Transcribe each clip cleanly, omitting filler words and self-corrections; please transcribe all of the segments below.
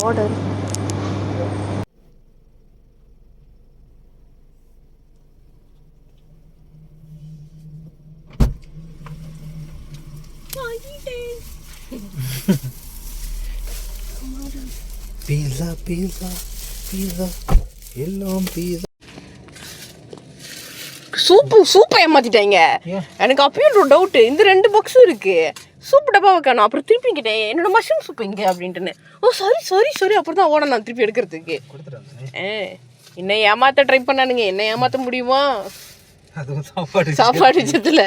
Order. பீஸா பீஸா பீஸா எல்லாம் பீஸா. சூப்பை ஏமாத்திட்டாங்க. எனக்கு அப்பயும் ஒரு டவுட்டு, இந்த 2 பாக்ஸும் இருக்கு, சூப்பு டப்பா வைக்கணும். அப்புறம் திருப்பி கிட்டேன் என்னோட மஷ்ரூம் சூப் இங்கே அப்படின்ட்டுன்னு. ஓ சாரி அப்புறம் தான் ஓட நான் திருப்பி எடுக்கிறதுக்கு. என்ன ஏமாத்த ட்ரை பண்ணானுங்க, என்ன ஏமாற்ற முடியுமா சாப்பாடு விஷயத்துல.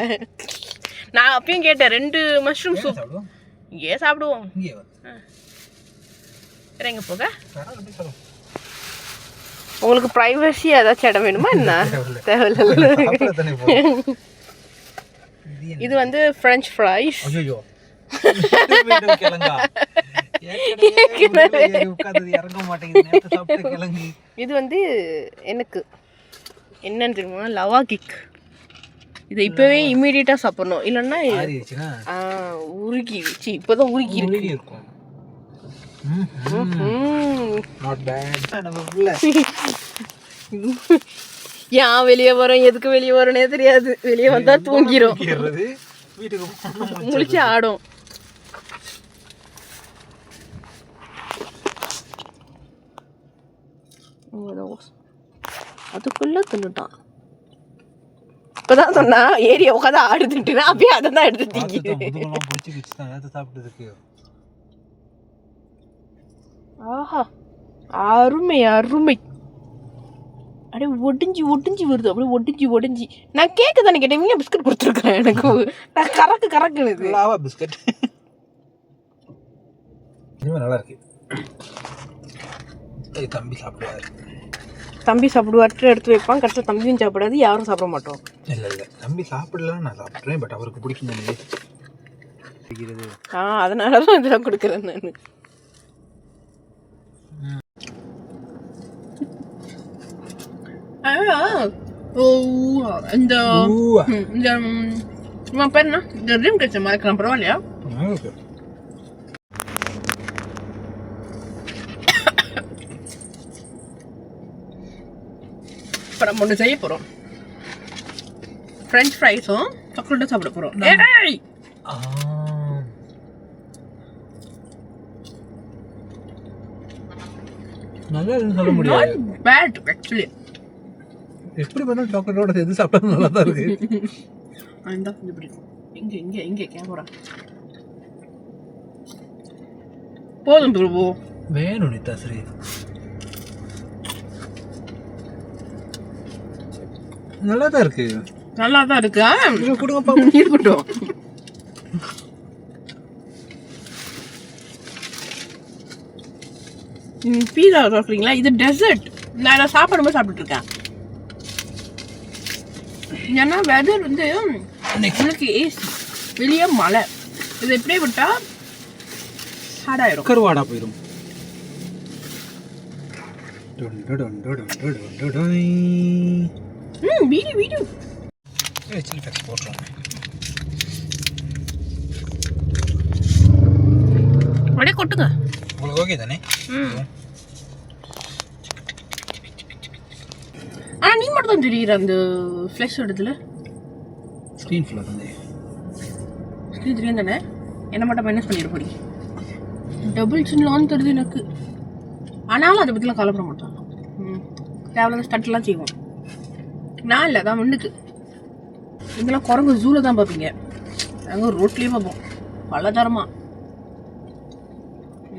நான் அப்பயும் கேட்டேன் 2 மஷ்ரூம் சூப் இங்கே சாப்பிடுவோம். எங்க போக உங்களுக்கு பிரைவசி ஏதாச்சும் இடம் வேணுமா என்ன? தேவையில்ல. இது வந்து ஃப்ரெஞ்ச் ஃப்ரைஸ். இது வந்து எனக்கு என்னன்னு தெரியுமா, லவா கிக். இதை இப்பவே இம்மீடியட்டா சாப்பிடணும், இல்லைன்னா உருகி வச்சு இப்போதான் உருகி இருக்கு. ஏன் வெளியே வரோம், எதுக்கு வெளியே வரோன்னே தெரியாது. வெளியே வந்தா தூங்கிரும், முழிச்சு ஆடும். அதுக்குள்ள தின்னுட்டான். இப்பதான் சொன்னா ஏரியா உட்காந்து ஆடுதுட்டு, அப்படியே அதை தான் எடுத்து திங்கிது. ஆஹா அருமை அருமை. அப்படியே ஒடிஞ்சு வருது, அப்படியே ஒடிஞ்சு. நான் கேக்கு தானே கேட்டேன், இவங்க பிஸ்கட் கொடுத்துருக்கேன் எனக்கு. நான் கறக்குது லாவா பிஸ்கட். நல்லா இருக்கு. தம்பி சாப்பிடுவாரு, எடுத்து வைப்பான். கரெக்டாக தம்பியும் சாப்பிடாது, யாரும் சாப்பிட மாட்டோம். இல்லை தம்பி சாப்பிடலாம், நான் சாப்பிட்றேன். பட் அவருக்கு பிடிக்கும் தானே. அதனால தான் இதெல்லாம் கொடுக்குறேன் நான். இந்த பேர் என்ன, இந்த ட்ரீம் கேட்ச மறக்கலாம், பரவாயில்லையா? இப்போ நம்ம ஒன்று செய்ய போகிறோம். ஃப்ரெஞ்ச் ஃப்ரைஸும் சாக்லேட்டும் சாப்பிட போகிறோம். நல்லா சொல்ல முடியாது. Bad actually. எப்படி பண்ணாலும் சாக்லேட்டோட சேர்த்து சாப்பிட்டா நல்லா தான் இருக்கு. இந்த பிடிக்கும். இங்கே கேமரா போதும் பிரபு. வேணும் நிதாஸ்ரீ. நல்லா தான் இருக்கு. கொடுங்க பாப்போம். இருக்கட்டும். பீஸா சாப்பிட்றீங்களா? இது டெசர்ட். நான் இதை சாப்பிடும்போது சாப்பிட்டு இருக்கேன். ஏன்னா வெதர் வந்து உங்களுக்கு ஏசி, வெளியே மழை. இது எப்படியே விட்டா ஹார்டாயிரும், கருவாடா போயிடும். வீடியோ சில்லி ஃபிளேக்ஸ் போட்டுருவோம். அப்படியே கொட்டுங்க. உங்களுக்கு ஓகே தானே? நீ மட்டும் தான் தெரியுற அந்த ஃப்ளெஷ் இடத்துல. ஸ்க்ரீன் ஃபுல்லாக தான் ஸ்க்ரீன் தெரியும் தானே? என்ன மட்டும் மைனஸ் பண்ணிட போறீங்க. டபுள் சின்லான்னு தெரியுது எனக்கு. ஆனாலும் அதை பற்றிலாம் கவலைப்பட மாட்டான். தேவையில்லாத ஸ்டண்ட்லாம் செய்வோம். நான் இல்லை, தான் முன்னுக்கு. இதெல்லாம் குரங்கு ஜூவில் தான் பார்ப்பீங்க, நாங்கள் ரோட்லேயே பார்ப்போம் பலதரமாக.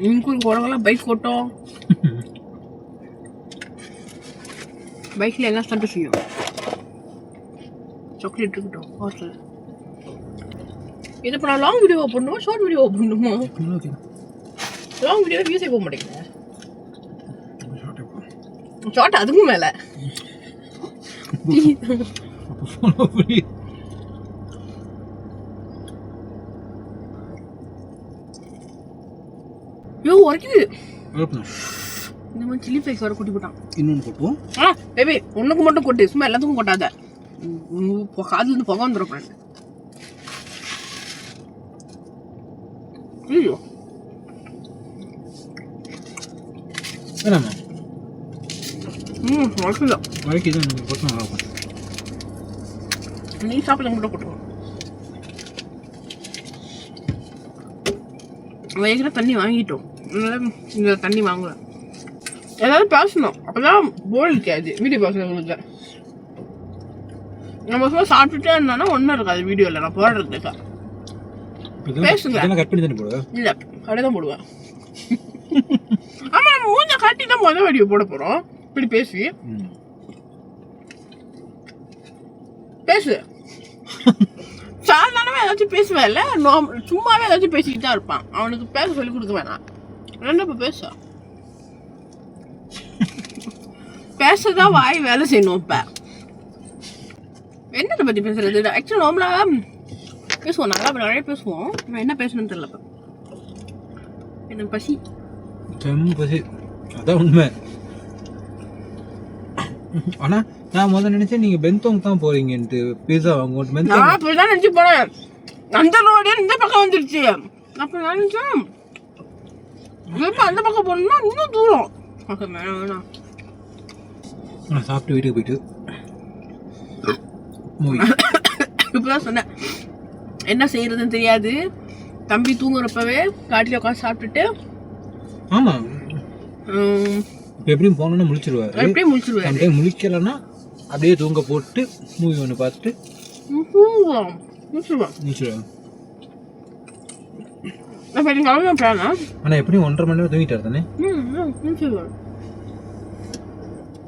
இங்கே குரங்கெல்லாம் பைக் ஓட்டோம். பைக்கில் எல்லாம் ஸ்டண்ட்டு செய்யும். சாக்லேட் இருக்கட்டும் ஹாஸ்டல். இது இப்போ நான் லாங் வீடியோவாக பண்ணுமா, ஷார்ட் வீடியோவாக பண்ணுமா? லாங் வீடியோ வியூஸே போக மாட்டேங்குது. ஷார்ட் அதுக்கும் மேலே. யோ உரைக்குது. இந்த மாதிரி சில்லி ஃப்ளேக்ஸ் வர கொட்டி போட்டான். இன்னொன்று கொட்டுவோம். பேபி ஒன்றுக்கு மட்டும் கொட்டு, சும்மா எல்லாத்துக்கும் கொட்டாத. காதுலேருந்து புகை வந்துடும் ஃப்ரெண்ட். ஐயோ வேணாமா வளர்க்கல. வழக்கு தான் நீங்கள் போட்டு நல்லா இருக்கும். நீ சாப்பிட கூட போட்டுருவோம். வயிறு தண்ணி வாங்கிட்டோம், அதனால இந்த தண்ணி வாங்கல. ஏதாவது பேசணும், அப்போதான் போர் இருக்காது வீடியோ பேசுறவங்களுக்கு. நம்ம சும்மா சாப்பிட்டுட்டே இருந்தானா ஒன்றும் இருக்காது வீடியோவில். நான் போடுறதுக்கா பேசுங்க. கட் பண்ணி தானே போடுவேன். இல்லை, அப்படியே தான் போடுவேன். ஆமாம், நம்ம மூஞ்ச காட்டி தான் முதல் வீடியோ போட போகிறோம். இப்படி பேசி பேசு. சாதாரணமாக ஏதாச்சும் பேசுவேன் இல்லை, சும்மாவே ஏதாச்சும் பேசிக்கிட்டு தான் இருப்பான். அவனுக்கு பேச சொல்லி கொடுக்க வேணாம். ரெண்டு இப்போ பேச பேசதான் வாய் வேலை செய்யணும். இப்போ என்னத்தை பற்றி பேசுறது? ஆக்சுவலி நார்மலாக பேசுவோம், நல்லா நிறைய பேசுவோம். நான் என்ன பேசணும்னு தெரியல. இப்போ எனக்கு பசி, பசி, அதான் உண்மை. ஆனால் நான் முதல்ல நினைச்சேன் நீங்கள் பென்தோங் தான் போறீங்கன்ட்டு. பீஸா வாங்க நான் அப்படிதான் நினச்சி போனேன். அந்த ரோடு இந்த பக்கம் வந்துருச்சு. அப்போ நினச்சேன் இப்போ அந்த பக்கம் போகணும்னா இன்னும் தூரம். வேணாம், நான் சாப்பிட்டு வீட்டுக்கு போயிட்டு இப்போதான் சொன்னேன் என்ன செய்யறதுன்னு தெரியாது. தம்பி தூங்குறப்பவே காட்டில உட்காந்து சாப்பிட்டுட்டு. ஆமாம், எப்படியும் போனோன்னா முழிச்சிருவாரு. எப்படியும் முழிச்சிருவாரு. முழிக்கலன்னா அப்படியே தூங்க போட்டு மூவி ஒன்று பார்த்துட்டு முடிச்சிடுவேன். ஆனால் எப்படியும் 1.5 மணி நேரம் தூங்கிட்டார் தானே.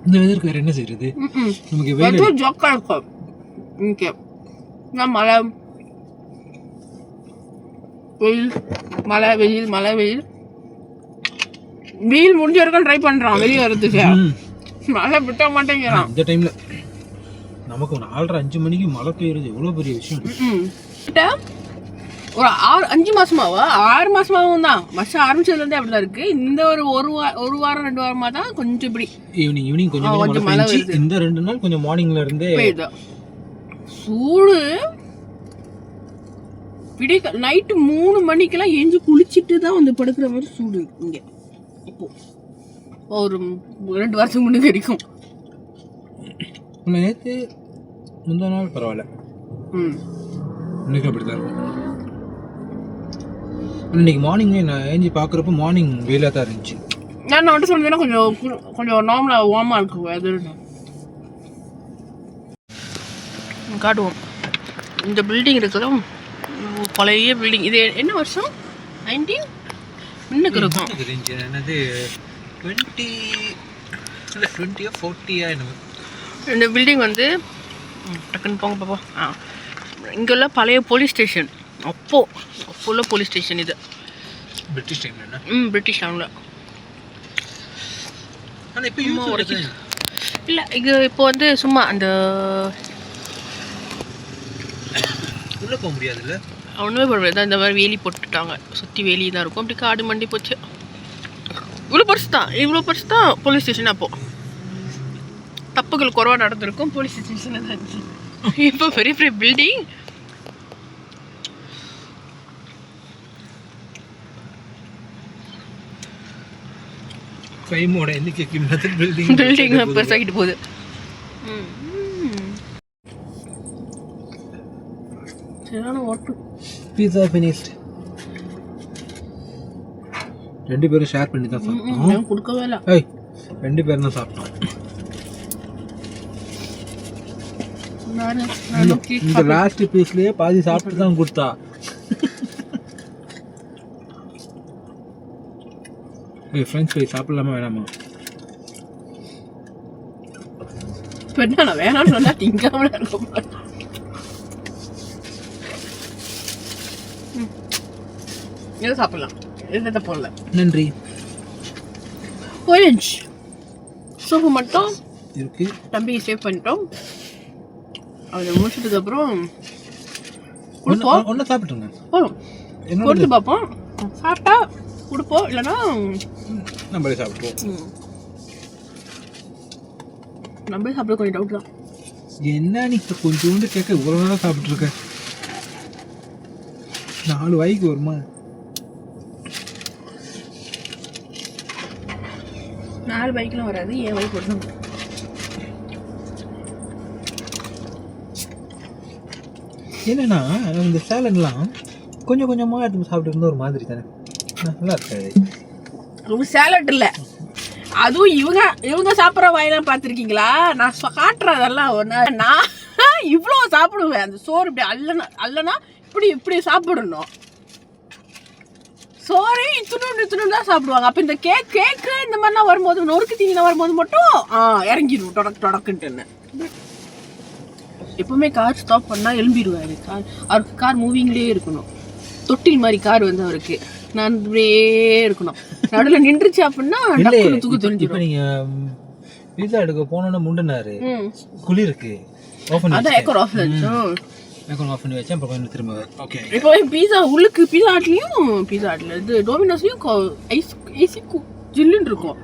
இந்த வெதருக்கு வேறு என்ன செய்யறது? நமக்கு வெயில் ஜோக்கா இருக்கும். மழை வெயில், மழை வெயில், மழை வெயில். வெயில் முடிஞ்ச வரைக்கும் ட்ரை பண்ணுறான் வெளியே வரதுக்கு. மழை விட்ட மாட்டேங்கிறான். இந்த டைமில் நமக்கு ஒரு 4:30-5 மணிக்கு மழை பெய்யுறது எவ்வளோ பெரிய விஷயம். ஒரு 5 மாசமாவா 6 மாசமாவும் தான். வருஷம் ஆரம்பிச்சதுலேருந்தே அப்படி தான் இருக்குது. இந்த ஒரு வாரம் 2 வாரமாக தான் கொஞ்சம் இப்படி ஈவினிங் கொஞ்சம் மழை பெய்யுது. இந்த 2 நாள் கொஞ்சம் மார்னிங்ல இருந்தே பெய்யுது. சூடு விடிய நைட்டு 3 மணிக்கெல்லாம் எஞ்சி குளிச்சுட்டு தான் வந்து படுக்கிற மாதிரி சூடு இங்கே. இப்போ ஒரு 2 வருஷத்துக்கு முன்னாடி வரைக்கும். நேற்று முந்தா நாள் பரவாயில்ல, இன்னைக்கு அப்படிதான் இருக்கும். இன்னைக்கு மார்னிங் நான் ஏஞ்சி பார்க்குறப்ப மார்னிங் வெயிலாக தான் இருந்துச்சு. நான் மட்டும் சொன்னதுன்னா கொஞ்சம் நார்மலாக வார்மாக இருக்கும் வெதர்னு. காட்டுவோம். இந்த பில்டிங் இருக்கிறோம், பழைய பில்டிங். இது என்ன வருஷம்? 19 இன்னுக்கு இருக்கும். என்னது 20 இல்லை 20 40 என்னது. இந்த பில்டிங் வந்து டக்குன்னு போங்க பாப்பா. இங்கே உள்ள பழைய போலீஸ் ஸ்டேஷன். அப்போ உள்ள போலீஸ் ஸ்டேஷன் இது. பிரிட்டிஷ் டைம்ல என்ன? பிரிட்டிஷ் டைமில். ஆனால் இப்போ யூஸ் இல்லை, இது இப்போ வந்து சும்மா அந்த உள்ளே போக முடியாதுல்ல. ஒன்றுமே போட முடியாது. இந்த மாதிரி வேலி போட்டுட்டாங்க, சுற்றி வேலி தான் இருக்கும். அப்படி காடு மண்டி போச்சு. இவ்வளோ பெருசு தான் போலீஸ் ஸ்டேஷன். அப்போது தப்புகள் குறைவாக நடந்திருக்கும், போலீஸ் ஸ்டேஷனில் தான் இருந்துச்சு. இப்போ பெரிய பெரிய பில்டிங். கைமோட எண்ணிக்கைக்கு பில்டிங் பெருசாகிட்டு போகுது. சரியான வாட்டர். பீஸா ஃபினிஷ்ட். 2 பேரும் ஷேர் பண்ணி தான் சாப்பிட்டோம். கொடுக்கவே இல்லை. 2 பேரும் தான் சாப்பிட்டோம். இந்த லாஸ்ட் பீஸ்லயே பாதி சாப்பிட்டு தான் கொடுத்தா. ஃப்ரெஞ்ச் ஃப்ரை சாப்பிடலாமா வேணாமா? நான் வேணாம்னு சொன்னா திங்காம இருக்கும். இதை சாப்பிடலாம், எதை போடல. நன்றி. ஆரஞ்சு சூப்பு மட்டும் இருக்கு. தம்பி சேவ் பண்ணிட்டோம். அதை முடிச்சதுக்கு அப்புறம் ஒன்று சாப்பிட்டுங்க. கொடுத்து பார்ப்போம். சாப்பிட்டா கொடுப்போம், இல்லைன்னா நம்மளே சாப்பிடுவோம். நம்மளே சாப்பிட கொஞ்சம் டவுட் தான். என்ன நீ கொஞ்சோண்டு கேட்க இவ்வளோ நேரம் சாப்பிட்ருக்க? 4 வாய்க்கு வருமா? 4 பைக்கெலாம் வராது, என் பைக் மட்டும். என்னன்னா இந்த சேலட்லாம் கொஞ்சம் கொஞ்சமாக எடுத்து சாப்பிட்டு இருந்தால் ஒரு மாதிரி தானே, நல்லா இருக்காது. ரொம்ப சேலட் இல்லை, அதுவும் இவங்க சாப்பிட்ற வாயெல்லாம் பார்த்துருக்கீங்களா? நான் காட்டுறேன் அதெல்லாம். நான் இவ்வளோ சாப்பிடுவேன். அந்த சோறு இப்படி அல்லனா இப்படி சாப்பிடணும். சோறே இத்தினு தான் சாப்பிடுவாங்க. அப்போ இந்த கேக்கு இந்த மாதிரிலாம் வரும்போது, நொறுக்கு தீனிலாம் வரும்போது மட்டும் இறங்கிடும் தொடக்குன்ட்டுன்னு. எப்பவுமே கார் ஸ்டாப் பண்ணால் எழும்பிடுவாரு. அவருக்கு கார் மூவிங்லேயே இருக்கணும். தொட்டில் மாதிரி கார் வந்து அவருக்கு. நான் இப்படியே இருக்கணும். நடுவில் நின்றுச்சு அப்படின்னா தூக்கு தெரிஞ்சிடும். நீங்கள் பீஸா எடுக்க போனோன்னு முண்டினாரு, குளிருக்கு அதான் ஏக்கர் ஆஃப் பண்ணி வச்சேன். அப்புறம் கொஞ்சம் திரும்ப ஓகே. இப்போ பீஸா உள்ளுக்கு பீஸா ஹட்ல இது டோமினோஸ்லயும் ஏசி ஜில்லுன்னு இருக்கும்.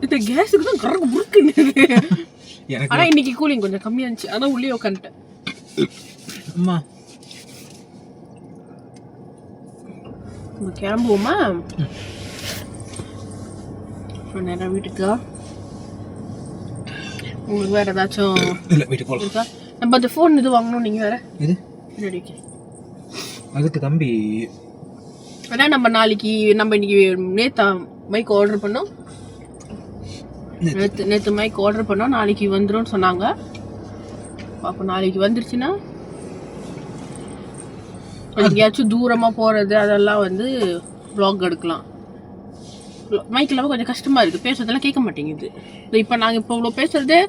இந்த கேஸுக்கு தான் கறக்கு முறுக்குன்னு. ஆனா இன்னைக்கு கூலிங் கொஞ்சம் கம்மியா இருந்துச்சு, அதான் உள்ளே உட்காந்துட்டேன். அம்மா கிளம்புவோமா? நேரம் வீட்டுக்கா? உங்களுக்கு வேற ஏதாச்சும் இல்லை வீட்டுக்கு போகலாம். நம்ம அந்த ஃபோன் இது வாங்கணும். நீங்கள் வேற இது அதுக்கு தம்பி அதான் நம்ம இன்னைக்கு நேற்று மைக் ஆர்டர் பண்ணோம். நேற்று மைக் ஆர்டர் பண்ணோம், நாளைக்கு வந்துடும் சொன்னாங்க. அப்போ நாளைக்கு வந்துருச்சுன்னா எங்கேயாச்சும் தூரமாக போகிறது அதெல்லாம் வந்து வ்ளாக் எடுக்கலாம். மைக் இல்லாமல் கொஞ்சம் கஷ்டமாக இருக்குது, பேசுறதெல்லாம் கேட்க மாட்டேங்குது. இப்போ நாங்கள் இவ்வளோ பேசுறதே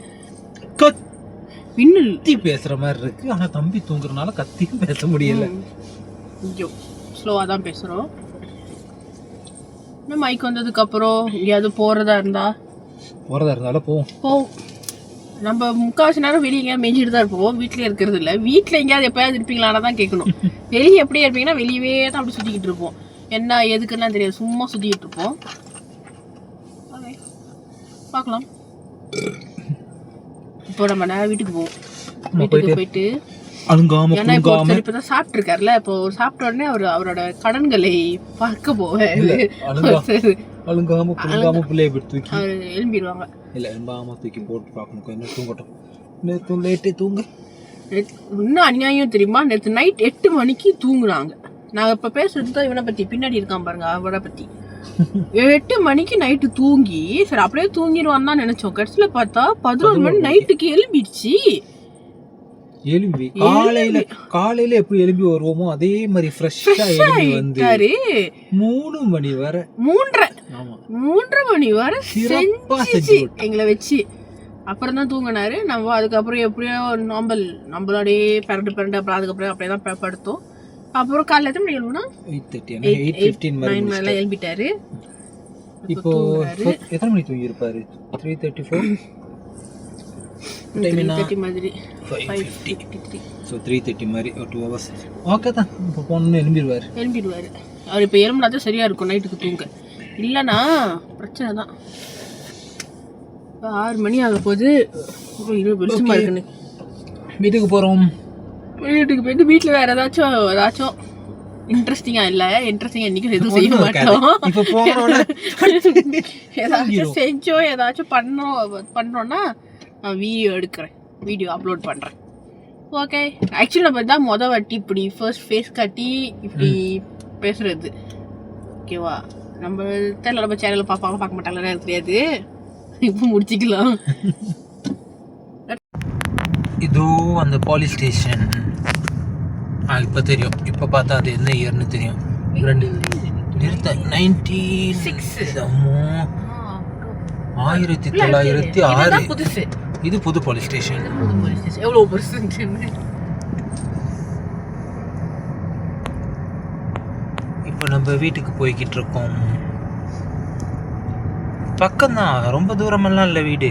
கத்தி பேசுற மாதிரி இருக்கு. ஆனா தம்பி தூங்குறதுனால கத்தியும் பேச முடியல. ஐயோ ஸ்லோவாக தான் பேசுகிறோம். இன்னும் மைக் வந்ததுக்கு அப்புறம் எங்கேயாவது போகிறதா இருந்தாலும் போவோம். நம்ம முக்கால்வாசி நேரம் வெளியே எங்கேயாவது மேய்ஞ்சிட்டு தான் இருப்போம், வீட்டிலே இருக்கிறது இல்லை. வீட்டில் எங்கேயாவது எப்போயாவது இருப்பீங்களானா தான் கேட்கணும். வெளியே எப்படியே இருப்பீங்கன்னா வெளியவே தான் அப்படி சுற்றிக்கிட்டு இருப்போம். என்ன எதுக்குலாம் தெரியாது, சும்மா சுற்றிக்கிட்டு இருப்போம். பார்க்கலாம். இப்போ நம்ம நேரம் வீட்டுக்கு போவோம். வீட்டுக்கு போயிட்டு ஏன்னா இப்போ இப்பதான் சாப்பிட்டு இருக்காருல்ல, இப்போ சாப்பிட்ட உடனே அவரோட கடன்களை பார்க்க போவேன். எழும்பிடுவாங்க. தூக்கி போட்டு பார்க்கணும், கொஞ்சம் தூங்கட்டும். நேற்று லேட்டே இன்னும் அநியாயம் தெரியுமா? நேற்று நைட் 8 மணிக்கு தூங்குறாங்க. நாங்கள் இப்போ பேசுறது தான் இவனை பற்றி. பின்னாடி இருக்கான் பாருங்க, அவரை பற்றி. 8 மணிக்கு நைட்டு தூங்கி சரி அப்படியே தூங்கிடுவான்னு தான் நினைச்சோம். கடைசியில் பார்த்தா 11 மணி நைட்டுக்கு எழும்பிடுச்சு. காலையில எப்படி எழுப்பி வருவோமோ அதே மாதிரி ஃப்ரெஷ்ஷா எழுப்பி வந்து 3 மணி வரை 3:30 மணி வரை செஞ்சு எங்களை வச்சு அப்புறம் தான் தூங்கினாரு. நம்ம அதுக்கப்புறம் எப்படியோ நம்மளோடய பிறண்டு அப்புறம் அதுக்கப்புறம் அப்படியே தான் படுத்தோம். அப்புறம் காலையில் எத்தனை மணி எழுப்புனா 8:15 எழுப்பிட்டாரு. இப்போ எத்தனை மணி தூங்கி இருப்பாரு? 3:30 மாதிரி 5:53. ஸோ 3:30 மாதிரி ஒரு 2 hours ஓகே தான். இப்போ போனோன்னு எழும்பிடுவார். அவர் இப்போ எழும்பினா தான் சரியாக இருக்கும் நைட்டுக்கு தூங்க. இல்லைன்னா பிரச்சனை தான். 6 மணி ஆக போகுது. வெளிச்சமாக இருக்குன்னு வீட்டுக்கு போகிறோம். வீட்டுக்கு போயிட்டு வீட்டில் வேறு ஏதாச்சும் இன்ட்ரெஸ்டிங்காக இன்றைக்கி எதுவும் செய்ய மாட்டோம். ஏதாச்சும் செஞ்சோம் ஏதாச்சும் பண்ணோன்னா நான் வீடியோ அப்லோட் பண்ணுறேன். ஓகே. ஆக்சுவலி நம்ம தான் வாட்டி இப்படி ஃபர்ஸ்ட் ஃபேஸ் காட்டி இப்படி பேசுகிறது. ஓகேவா? நம்ம சேனலில் பார்க்க மாட்டாங்களா எனக்கு தெரியாது. இப்போ முடிச்சுக்கலாம். இதோ அந்த போலீஸ் ஸ்டேஷன் இப்போ தெரியும். இப்போ பார்த்தா அது என்ன இயர்னு தெரியும். 1906 புதுசு. இது புது போலீஸ் ஸ்டேஷன். எவ்வளோ பெருசு. இப்போ நம்ம வீட்டுக்கு போய்கிட்டு இருக்கோம். பக்கம்தான், ரொம்ப தூரமெல்லாம் இல்லை வீடு.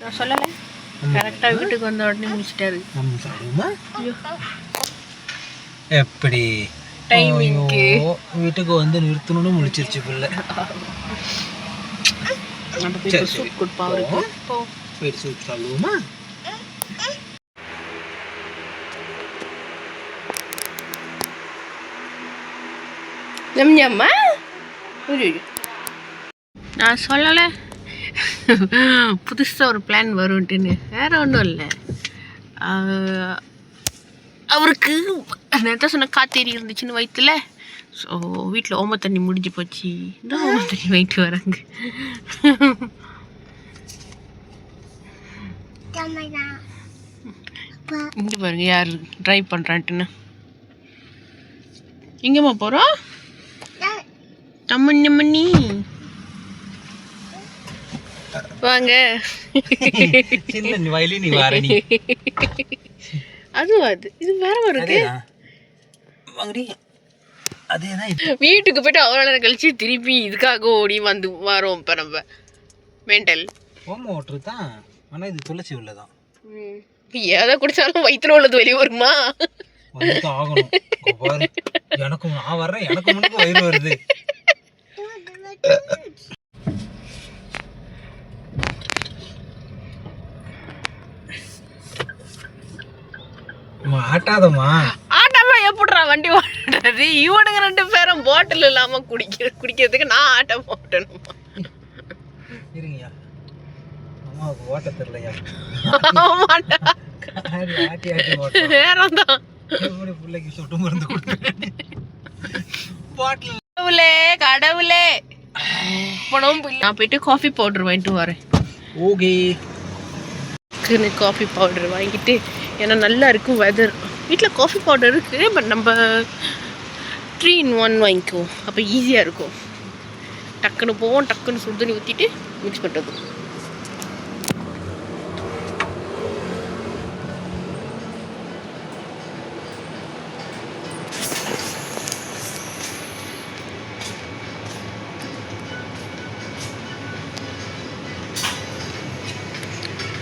நான் சொல்லலை, கரெக்டாக வீட்டுக்கு வந்த உடனே முடிச்சிட்டாரு. எப்படி வீட்டுக்கு வந்து நிறுத்தணும்னு முடிச்சிருச்சு பிள்ளை. சூப் கொடுப்பா அவருக்கு. போயிட்டு சூப் சாப்பிடுவோமா? ஞம் ஞம்மா. நான் சொல்லலை புதுசாக ஒரு பிளான் வரும்ட்டுன்னு. வேறு ஒன்றும் இல்லை, அவருக்கு நேற்று சொன்ன காத்தேரி இருந்துச்சுன்னு வயிற்றுல. ஸோ வீட்டில் ஓம தண்ணி முடிஞ்சு போச்சு. இந்த ஓம தண்ணி வாங்கிட்டு வராங்க. இங்கே பாருங்க யார் ட்ரைவ் பண்ணுறான்ட்டுன்னு. எங்கேம்மா போகிறோம்? தம்மண்ணி வாங்க. அதுவும் அது இது வேற இருக்கு. வீட்டுக்கு போயிட்டு அவ்வளோ நேரம் கழிச்சு திருப்பி இதுக்காக ஓடி வந்து வரோம். இப்போ நம்ம மென்டல் ஓம வாட்டர் தான், ஆனால் இது துளசி உள்ளதான். எதை குடிச்சாலும் வயிற்றுல உள்ளது வெளியே வருமா? ஆகணும். எனக்கு நான் வர்றேன், எனக்கு முன்னுக்கு வயிறு வருது. ஆட்டாதம்மா ஆட்டாம எப்படிடா வண்டி ஓட்டுறது? இவனுங்க 2 பேரும் பாட்டில் இல்லாம குடிக்கிறதுக்கு நான் ஆட்ட போட்டணுமா? இருங்கய்யா, அம்மாவுக்கு ஓட்ட தெரியலையா? வேறதான் பிள்ளைக்கு சொட்டு மருந்து கடவுளே கடவுளே. நான் போயிட்டு காஃபி பவுடர் வாங்கிட்டு வரேன். ஓகே, காஃபி பவுடர் வாங்கிட்டு, ஏன்னா நல்லா இருக்கும் வெதர். வீட்டில் காஃபி பவுடர் இருக்குது, பட் நம்ம 3 in 1 வாங்கிக்குவோம். அப்போ ஈஸியாக இருக்கும். டக்குன்னு போவோம், டக்குன்னு சுடு தண்ணி ஊற்றிட்டு மிக்ஸ் பண்ணுறது.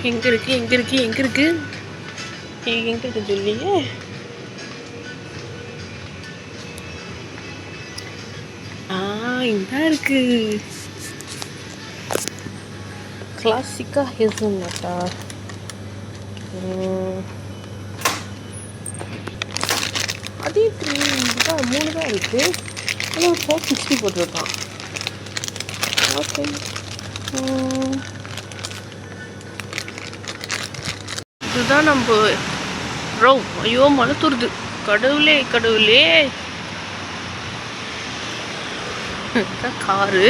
எங்கே இருக்கு சொல்லியே. இங்கே இருக்கு. கிளாசிக்கா ஹேசல்நட்டா. அதே 3 தான் இருக்கு. ஆனால் 460 போட்டிருக்கான். ஓகே, இதுதான் நம்ம ரோ. ஐயோ மழை தூருது. கடவுளே காரு.